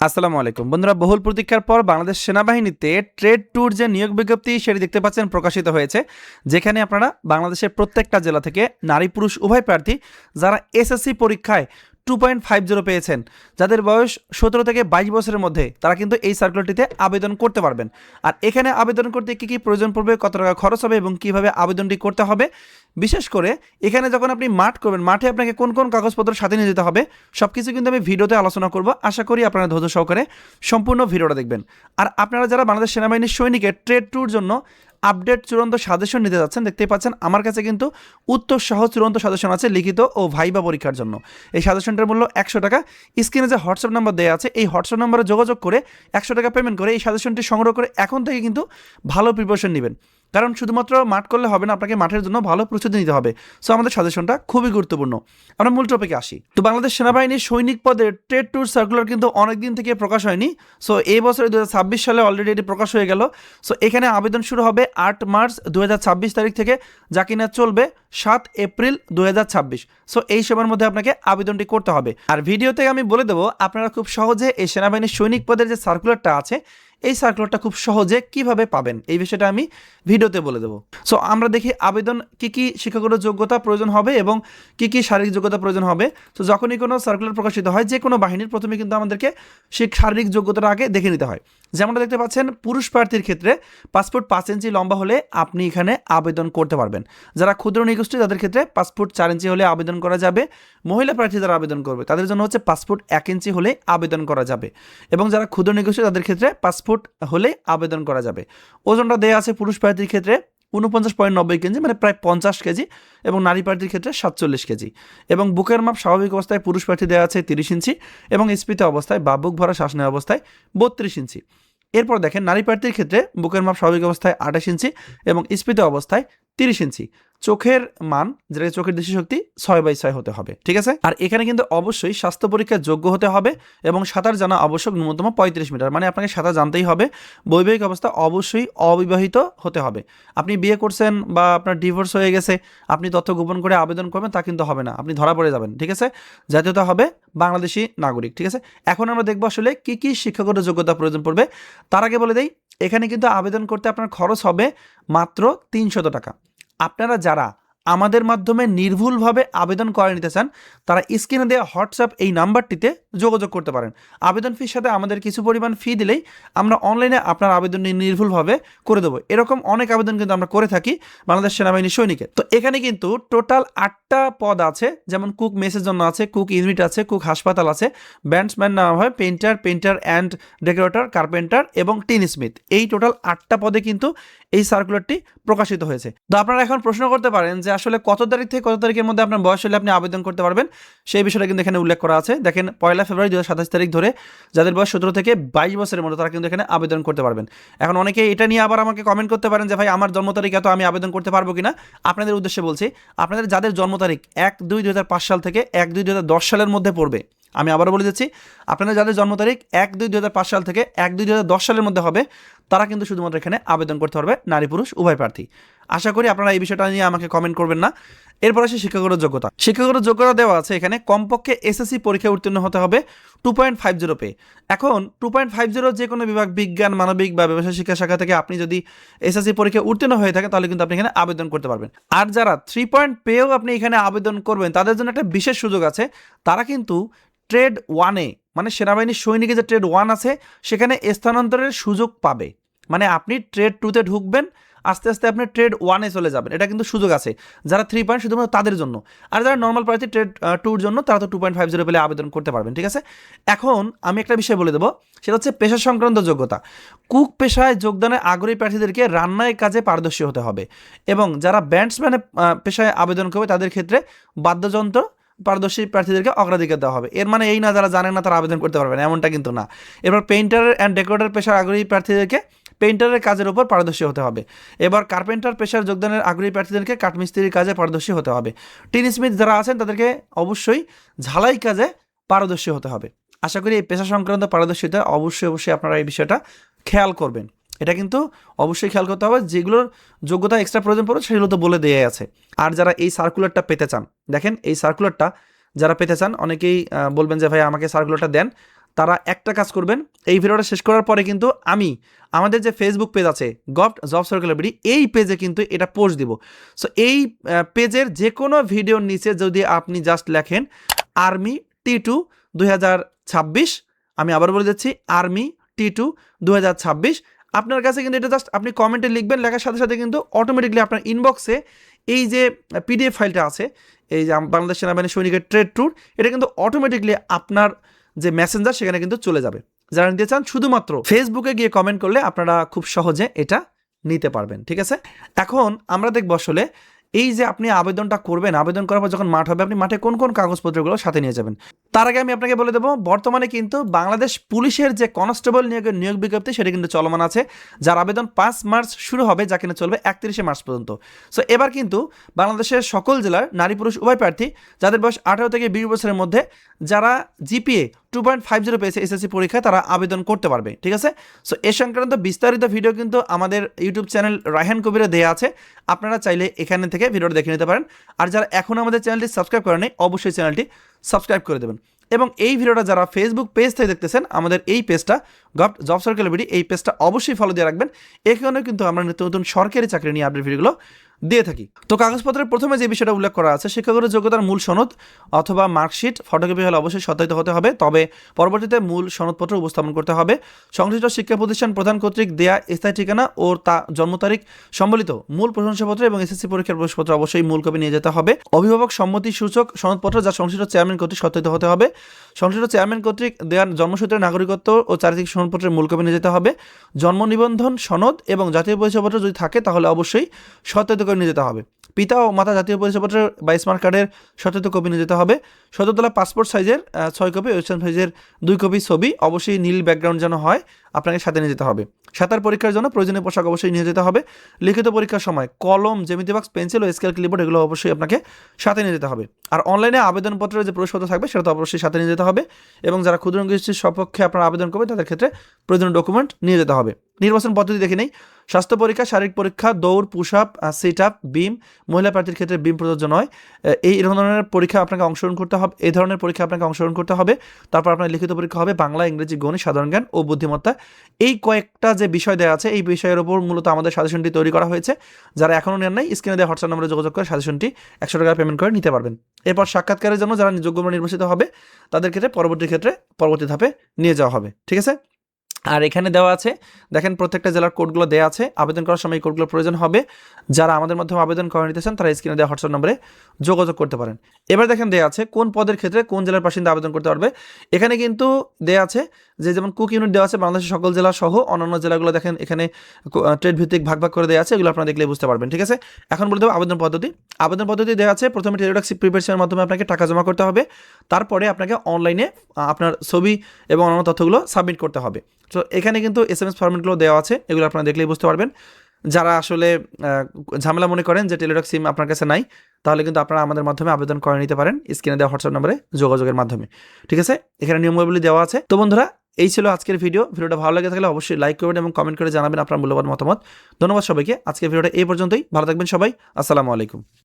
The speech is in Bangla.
আসসালামু আলাইকুম বন্ধুরা, বহুল প্রতীক্ষার পর বাংলাদেশ সেনাবাহিনীতে ট্রেড ট্যুর যে নিয়োগ বিজ্ঞপ্তি সেটি দেখতে পাচ্ছেন প্রকাশিত হয়েছে, যেখানে আপনারা বাংলাদেশের প্রত্যেকটা জেলা থেকে নারী পুরুষ উভয় প্রার্থী যারা এসএসসি পরীক্ষায় 2.50 পেয়েছেন, যাদের বয়স 17 থেকে 22 বছরের মধ্যে, তারা কিন্তু এই সার্কুলারটিতে আবেদন করতে পারবেন। আর এখানে আবেদন করতে কী কী প্রয়োজন পড়বে, কত টাকা খরচ হবে এবং কীভাবে আবেদনটি করতে হবে, বিশেষ করে এখানে যখন আপনি মাঠ করবেন, মাঠে আপনাকে কোন কোন কাগজপত্র সাথে নিয়ে যেতে হবে, সব কিছু কিন্তু আমি ভিডিওতে আলোচনা করব। আশা করি আপনারা ধৈর্য সহকারে সম্পূর্ণ ভিডিওটা দেখবেন। আর আপনারা যারা বাংলাদেশ সেনাবাহিনীর সৈনিকের ট্রেড ট্যুর জন্য আপডেট চূড়ান্ত সাজেশন নিতে যাচ্ছেন, দেখতেই পাচ্ছেন আমার কাছে কিন্তু উত্তর সহ চূড়ান্ত সাজেশন আছে লিখিত ও ভাইবা পরীক্ষার জন্য। এই সাজেশনটার মূল্য 100 টাকা। স্ক্রিনে যে হোয়াটসঅ্যাপ নাম্বার দেওয়া আছে, এই হোয়াটসঅ্যাপ নাম্বারে যোগাযোগ করে 100 টাকা পেমেন্ট করে এই সাজেশনটি সংগ্রহ করে এখন থেকে কিন্তু ভালো প্রিপারেশন নেবেন। কারণ শুধুমাত্র মাঠ করলে হবে না, আপনাকে মাঠের জন্য ভালো প্রস্তুতি নিতে হবে। সো আমাদের সাজেশনটা খুবই গুরুত্বপূর্ণ। আমরা মূল টপিকে আসি। তো বাংলাদেশ সেনাবাহিনীর সৈনিক পদের ট্রেড ট্যুর সার্কুলার কিন্তু অনেকদিন থেকে প্রকাশ হয়নি। সো এই বছরে 2026 সালে অলরেডি এটি প্রকাশ হয়ে গেল। সো এখানে আবেদন শুরু হবে 8 মার্চ 2026 তারিখ থেকে, যা কিনা চলবে 7 এপ্রিল 2026। সো এই সময়ের মধ্যে আপনাকে আবেদনটি করতে হবে। আর ভিডিওতে আমি বলে দেবো আপনারা খুব সহজে এই সেনাবাহিনীর সৈনিক পদের যে সার্কুলারটা আছে, এই সার্কুলারটা খুব সহজে কিভাবে পাবেন এই বিষয়টা আমি ভিডিওতে বলে দেবো। সো আমরা দেখি আবেদন কি কি শিক্ষাগত যোগ্যতা প্রয়োজন হবে এবং কি কি শারীরিক যোগ্যতা প্রয়োজন হবে। তো যখনই কোনো সার্কুলার প্রকাশিত হয় যে কোনো বাহিনীর, প্রথমে কিন্তু আমাদেরকে সেই শারীরিক যোগ্যতাটা আগে দেখে নিতে হয়। যেমনটা দেখতে পাচ্ছেন, পুরুষ প্রার্থীর ক্ষেত্রে পাসপোর্ট 5 ইঞ্চি লম্বা হলে আপনি এখানে আবেদন করতে পারবেন। যারা ক্ষুদ্র নিগোষ্ঠী তাদের ক্ষেত্রে পাসপোর্ট 4 ইঞ্চি হলে আবেদন করা যাবে। মহিলা প্রার্থী যারা আবেদন করবে তাদের জন্য হচ্ছে পাসপোর্ট 1 ইঞ্চি হলে আবেদন করা যাবে। এবং যারা ক্ষুদ্র নিগোষ্ঠী তাদের ক্ষেত্রে পাসপোর্ট হলে আবেদন করা যাবে। ওজনটা দেওয়া আছে পুরুষ প্রার্থীর ক্ষেত্রে 49.90 কেজি, মানে প্রায় 50 কেজি, এবং নারী প্রার্থীর ক্ষেত্রে 47 কেজি। এবং বুকের মাপ স্বাভাবিক অবস্থায় পুরুষ প্রার্থী দেওয়া আছে 30 ইঞ্চি এবং স্ফীত অবস্থায় বা বুক ভরা শ্বাস নেওয়া অবস্থায় 32 ইঞ্চি। এরপর দেখেন, নারী প্রার্থীর ক্ষেত্রে বুকের মাপ স্বাভাবিক অবস্থায় 28 ইঞ্চি এবং স্ফীত অবস্থায় 30 ইঞ্চি। চোখের মান, যেটা চোখের দৃষ্টিশক্তি 6/6 হতে হবে, ঠিক আছে। আর এখানে কিন্তু অবশ্যই স্বাস্থ্য পরীক্ষার যোগ্য হতে হবে এবং সাঁতার জানা আবশ্যক ন্যূনতম 35 মিটার, মানে আপনাকে সাঁতার জানতেই হবে। বৈবাহিক অবস্থা অবশ্যই অবিবাহিত হতে হবে। আপনি বিয়ে করছেন বা আপনার ডিভোর্স হয়ে গেছে, আপনি তথ্য গোপন করে আবেদন করবেন, তা কিন্তু হবে না, আপনি ধরা পড়ে যাবেন, ঠিক আছে। জাতীয়তা হবে বাংলাদেশি নাগরিক, ঠিক আছে। এখন আমরা দেখবো আসলে কি কি শিক্ষাগত যোগ্যতা প্রয়োজন পড়বে। তার আগে বলে দেই, এখানে কিন্তু আবেদন করতে আপনার খরচ হবে মাত্র 300 টাকা। আপনারা যারা আমাদের মাধ্যমে নির্ভুলভাবে আবেদন করে নিতে চান, তারা স্ক্রিনে দেওয়া হোয়াটসঅ্যাপ এই নাম্বারটিতে যোগাযোগ করতে পারেন। আবেদন ফির সাথে আমাদের কিছু পরিমাণ ফি দিলেই আমরা অনলাইনে আপনার আবেদনটি নির্ভুলভাবে করে দেবো। এরকম অনেক আবেদন কিন্তু আমরা করে থাকি বাংলাদেশ সেনাবাহিনী সৈনিকে। তো এখানে কিন্তু টোটাল 8টা পদ আছে, যেমন কুক মেসের জন্য আছে, কুক ইউনিট আছে, কুক হাসপাতাল আছে, ব্যান্ডসম্যান নেওয়া হয়, পেন্টার অ্যান্ড ডেকোরেটর, কার্পেন্টার এবং টিন স্মিথ। এই টোটাল 8টা পদে কিন্তু এই সার্কুলারটি প্রকাশিত হয়েছে। তো আপনারা এখন প্রশ্ন করতে পারেন যে আসলে কত তারিখ থেকে কত তারিখের মধ্যে আপনার বয়স হলে আপনি আবেদন করতে পারবেন, সেই বিষয়টা কিন্তু এখানে উল্লেখ করা আছে। দেখেন, 1 ফেব্রুয়ারি 2027 তারিখ ধরে যাদের বয়স 17 থেকে 22 বছরের মধ্যে, তারা কিন্তু এখানে আবেদন করতে পারবেন। এখন অনেকে এটা নিয়ে আবার আমাকে কমেন্ট করতে পারেন যে ভাই আমার জন্ম তারিখ এত, আমি আবেদন করতে পারবো কিনা। আপনাদের উদ্দেশ্যে বলছি, আপনাদের যাদের জন্ম তারিখ 1-2-2005 সাল থেকে 1-2-2010 সালের মধ্যে পড়বে, আমি আবারও বলে দিচ্ছি, আপনাদের যাদের জন্ম তারিখ 1-2-2005 সাল থেকে 1-2-2010 সালের মধ্যে হবে, তারা কিন্তু শুধুমাত্র এখানে আবেদন করতে পারবে, নারী পুরুষ উভয় প্রার্থী। আশা করি আপনারা এই বিষয়টা নিয়ে আমাকে কমেন্ট করবেন না। এরপর আসে শিক্ষাগত যোগ্যতা। শিক্ষাগত যোগ্যতা দেওয়া আছে এখানে, কমপক্ষে এসএসসি পরীক্ষায় উত্তীর্ণ হতে হবে 2.50 পেয়ে। এখন 2.50 যে কোনো বিভাগ, বিজ্ঞান, মানবিক বা ব্যবসায় শিক্ষা শাখা থেকে আপনি যদি এসএসসি পরীক্ষায় উত্তীর্ণ হয়ে থাকে, তাহলে কিন্তু আপনি এখানে আবেদন করতে পারবেন। আর যারা 3 পয়েন্ট পেয়েও আপনি এখানে আবেদন করবেন, তাদের জন্য একটা বিশেষ সুযোগ আছে। তারা কিন্তু ট্রেড 1-এ, মানে সেনাবাহিনীর সৈনিকের যে ট্রেড 1 আছে, সেখানে স্থানান্তরের সুযোগ পাবে। মানে আপনি ট্রেড 2-তে ঢুকবেন, আস্তে আস্তে আপনি ট্রেড 1-এ চলে যাবেন, এটা কিন্তু সুযোগ আছে। যারা 3 পয়েন্ট শুধুমাত্র তাদের জন্য, আর যারা নর্মাল প্রার্থী ট্রেড 2-র জন্য, তারা তো 2.50 পেলে আবেদন করতে পারবেন, ঠিক আছে। এখন আমি একটা বিষয় বলে দেবো, সেটা হচ্ছে পেশা সংক্রান্ত যোগ্যতা। কুক পেশায় যোগদানের আগ্রহী প্রার্থীদেরকে রান্নায় কাজে পারদর্শী হতে হবে। এবং যারা ব্যান্ডসম্যানের পেশায় আবেদন করবে, তাদের ক্ষেত্রে বাদ্যযন্ত্র পারদর্শী প্রার্থীদেরকে অগ্রাধিকার দেওয়া হবে। এর মানে এই না যারা জানেন না তারা আবেদন করতে পারবেন, এমনটা কিন্তু না। এবার পেইন্টার অ্যান্ড ডেকোরেটর পেশার আগ্রহী প্রার্থীদেরকে পেইন্টারের কাজের উপর পারদর্শী হতে হবে। এবার কার্পেন্টার পেশার যোগদানের আগ্রহী প্রার্থীদেরকে কাঠমিস্ত্রির কাজে পারদর্শী হতে হবে। টিন স্মিথ যারা আছেন তাদেরকে অবশ্যই ঝালাই কাজে পারদর্শী হতে হবে। আশা করি এই পেশা সংক্রান্ত পারদর্শিতা অবশ্যই আপনারা এই বিষয়টা খেয়াল করবেন। এটা কিন্তু অবশ্যই খেয়াল করতে হবে, যেগুলোর যোগ্যতা এক্সট্রা প্রয়োজন পড়ে সেগুলো তো বলে দেওয়া আছে। আর যারা এই সার্কুলারটা পেতে চান, দেখেন এই সার্কুলারটা যারা পেতে চান, অনেকেই বলবেন যে ভাই আমাকে সার্কুলারটা দেন, তারা একটা কাজ করবেন, এই ভিডিওটা শেষ করার পরে কিন্তু আমি আমাদের যে ফেসবুক পেজ আছে গভট জব সার্কুলার বিডি, এই পেজে কিন্তু এটা পোস্ট দিব। সো এই পেজের যে কোনো ভিডিওর নিচে যদি আপনি জাস্ট লেখেন আর্মি T2 2026, আমি আবার বলে যাচ্ছি আর্মি T2 2026, আপনার কাছে কিন্তু এটা জাস্ট আপনি কমেন্টে লিখবেন, লেখার সাথে সাথে কিন্তু অটোমেটিকলি আপনার ইনবক্সে এই যে পিডিএফ ফাইলটা আছে, এই যে বাংলাদেশ সেনাবাহিনী সৈনিকের ট্রেড ট্যুর, এটা কিন্তু অটোমেটিকলি আপনার যে মেসেঞ্জার সেখানে কিন্তু চলে যাবে। যারা নিতে চান শুধুমাত্র ফেসবুকে গিয়ে কমেন্ট করলে আপনারা খুব সহজে এটা নিতে পারবেন। ঠিক আছে, এখন আমরা দেখব আসলে এই যে আপনি আবেদনটা করবেন, আবেদন করার পর যখন মাঠ হবে, আপনি মাঠে কোন কোন কাগজপত্রগুলো সাথে নিয়ে যাবেন। তার আগে আমি আপনাকে বলে দেবো, বর্তমানে কিন্তু বাংলাদেশ পুলিশের যে কনস্টেবল নিয়োগ বিজ্ঞপ্তি সেটা কিন্তু চলমান আছে, যার আবেদন 5 মার্চ শুরু হবে, যা কিনা চলবে 31 মার্চ পর্যন্ত। সো এবার কিন্তু বাংলাদেশের সকল জেলার নারী পুরুষ উভয় প্রার্থী যাদের বয়স 18 থেকে 20 বছরের মধ্যে, যারা জিপিএ 2.50 পেয়েছে এসএসসি পরীক্ষায়, তারা আবেদন করতে পারবে। ঠিক আছে, সো এ সংক্রান্ত বিস্তারিত ভিডিও কিন্তু আমাদের ইউটিউব চ্যানেল রায়হান কবিরে দেওয়া আছে, আপনারা চাইলে এখানে থেকে ভিডিওটা দেখে নিতে পারেন। আর যারা এখনও আমাদের চ্যানেলটি সাবস্ক্রাইব করেন নাই, অবশ্যই চ্যানেলটি সাবস্ক্রাইব করে দেবেন। এবং এই ভিডিওটা যারা ফেসবুক পেজ থেকে দেখতেছেন, আমাদের এই পেজটা গভট জব সার্কুলার বিডি, এই পেজটা অবশ্যই ফলো দিয়ে রাখবেন। এখানেও কিন্তু আমরা নতুন নতুন সরকারি চাকরি নিয়ে আপডেট ভিডিওগুলো দিয়ে থাকি। তো কাগজপত্রের প্রথমে যে বিষয়টা উল্লেখ করা আছে, শিক্ষাগত যোগ্যতার মূল সনদ অথবা মার্কশিট ফটোকপি হলে অবশ্যই সত্যায়িত হতে হবে, তবে পরবর্তীতে মূল সনদপত্র উপস্থাপন করতে হবে। সংশ্লিষ্ট শিক্ষা প্রতিষ্ঠান প্রধান কর্তৃক দেয়া স্থায়ী ঠিকানা ও তা জন্ম তারিখ সম্বলিত মূল প্রশংসাপত্র এবং এসএসসি পরীক্ষার প্রবেশপত্র অবশ্যই মূল কপি নিয়ে যেতে হবে। অভিভাবক সম্মতি সূচক সনদপত্র যা সংশ্লিষ্ট চেয়ারম্যান কর্তৃক সত্যায়িত হতে হবে। সংশ্লিষ্ট চেয়ারম্যান কর্তৃক দেওয়া জন্মসূত্রের নাগরিকত্ব ও চারিত্রিক সনদপত্রের মূল কপি নিয়ে যেতে হবে। জন্ম নিবন্ধন সনদ এবং জাতীয় পরিচয়পত্র যদি থাকে তাহলে অবশ্যই সত্যায়িত করে নিয়ে যেতে হবে। পিতা ও মাতা জাতীয় পরিচয়পত্রের বা স্মার্ট কার্ডের সত্যায়িত কপি নিয়ে যেতে হবে। সততলা পাসপোর্ট সাইজের 6 কপি, ওয়েস্টার্ন সাইজের 2 কপি ছবি, অবশ্যই নীল ব্যাকগ্রাউন্ড যেন হয়, আপনাকে সাথে নিয়ে যেতে হবে। সাঁতার পরীক্ষার জন্য প্রয়োজনীয় পোশাক অবশ্যই নিয়ে যেতে হবে। লিখিত পরীক্ষার সময় কলম, জ্যামিতি বক্স, পেন্সিল ও স্কেল ক্লিপবোর্ড এগুলো অবশ্যই আপনাকে সাথে নিয়ে যেতে হবে। আর অনলাইনে আবেদনপত্রের যে প্রবেশপত্র থাকবে সেটা তো অবশ্যই সাথে নিয়ে যেতে হবে। এবং যারা ক্ষুদ্র গোষ্ঠীর সপক্ষে আপনারা আবেদন করবেন তাদের ক্ষেত্রে প্রয়োজনীয় ডকুমেন্ট নিয়ে যেতে হবে। নির্বাচন পদ্ধতি দেখে নেই। স্বাস্থ্য পরীক্ষা, শারীরিক পরীক্ষা, দৌড়, পুশ আপ, সিট আপ, বিম, মহিলা প্রার্থীর ক্ষেত্রে বিম প্রযোজ্য নয়। এই ধরনের পরীক্ষা আপনাকে অংশগ্রহণ করতে হবে, এই ধরনের পরীক্ষা আপনাকে অংশগ্রহণ করতে হবে। তারপর আপনার লিখিত পরীক্ষা হবে বাংলা, ইংরেজি, গণিত, সাধারণ জ্ঞান ও বুদ্ধিমত্তা। এই কয়েকটা যে বিষয় দেওয়া আছে, এই বিষয়ের উপর মূলত আমাদের সাজেশনটি তৈরি করা হয়েছে। যারা এখনও নেন নাই, স্ক্রিনে দেওয়া হোয়াটসঅ্যাপ নম্বরে যোগাযোগ করে সাজেশনটি 100 টাকা পেমেন্ট করে নিতে পারবেন। এরপর সাক্ষাৎকারের জন্য যারা যোগ্য নির্বাচিত হবে তাদের ক্ষেত্রে পরবর্তী ধাপে নিয়ে যাওয়া হবে। ঠিক আছে, আর এখানে দেওয়া আছে দেখেন প্রত্যেকটা জেলার কোডগুলো দেওয়া আছে। আবেদন করার সময় এই কোডগুলো প্রয়োজন হবে। যারা আমাদের মাধ্যমে আবেদন করে নিতে চান তারা স্ক্রিনে দেওয়া হোয়াটসঅ্যাপ নম্বরে যোগাযোগ করতে পারেন। এবার দেখেন দেওয়া আছে কোন পদের ক্ষেত্রে কোন জেলার বাসিন্দা আবেদন করতে পারবে। এখানে কিন্তু দেওয়া আছে যে যেমন কুক ইউনিট দেওয়া আছে বাংলাদেশের সকল জেলা সহ অন্যান্য জেলাগুলো দেখেন এখানে ট্রেড ভিত্তিক ভাগ করে দেওয়া আছে, এগুলো আপনারা দেখলে বুঝতে পারবেন। ঠিক আছে, এখন বলে দেবো আবেদন পদ্ধতি দেওয়া আছে। প্রথমে টেলিটক প্রিপারেশনের মাধ্যমে আপনাকে টাকা জমা করতে হবে, তারপরে আপনাকে অনলাইনে আপনার ছবি এবং অন্যান্য তথ্যগুলো সাবমিট করতে হবে। তো এখানে কিন্তু SMS ফরম্যাটগুলো দেওয়া আছে, এগুলো আপনারা দেখলেই বুঝতে পারবেন। যারা আসলে ঝামেলা মনে করেন যে টেলিটক সিম আপনার কাছে নাই, তাহলে কিন্তু আপনারা আমাদের মাধ্যমে আবেদন করে নিতে পারেন স্ক্রিনে দেওয়া হোয়াটসঅ্যাপ নম্বরে যোগাযোগের মাধ্যমে। ঠিক আছে, এখানে নিয়মাবলী দেওয়া আছে। তো বন্ধুরা, এই ছিল আজকের ভিডিওটা ভালো লেগে থাকলে অবশ্যই লাইক করবেন এবং কমেন্ট করে জানাবেন আপনার মূল্যবান মতামত। ধন্যবাদ সবাইকে। আজকের ভিডিওটা এই পর্যন্তই। ভালো থাকবেন সবাই। আসসালামু আলাইকুম।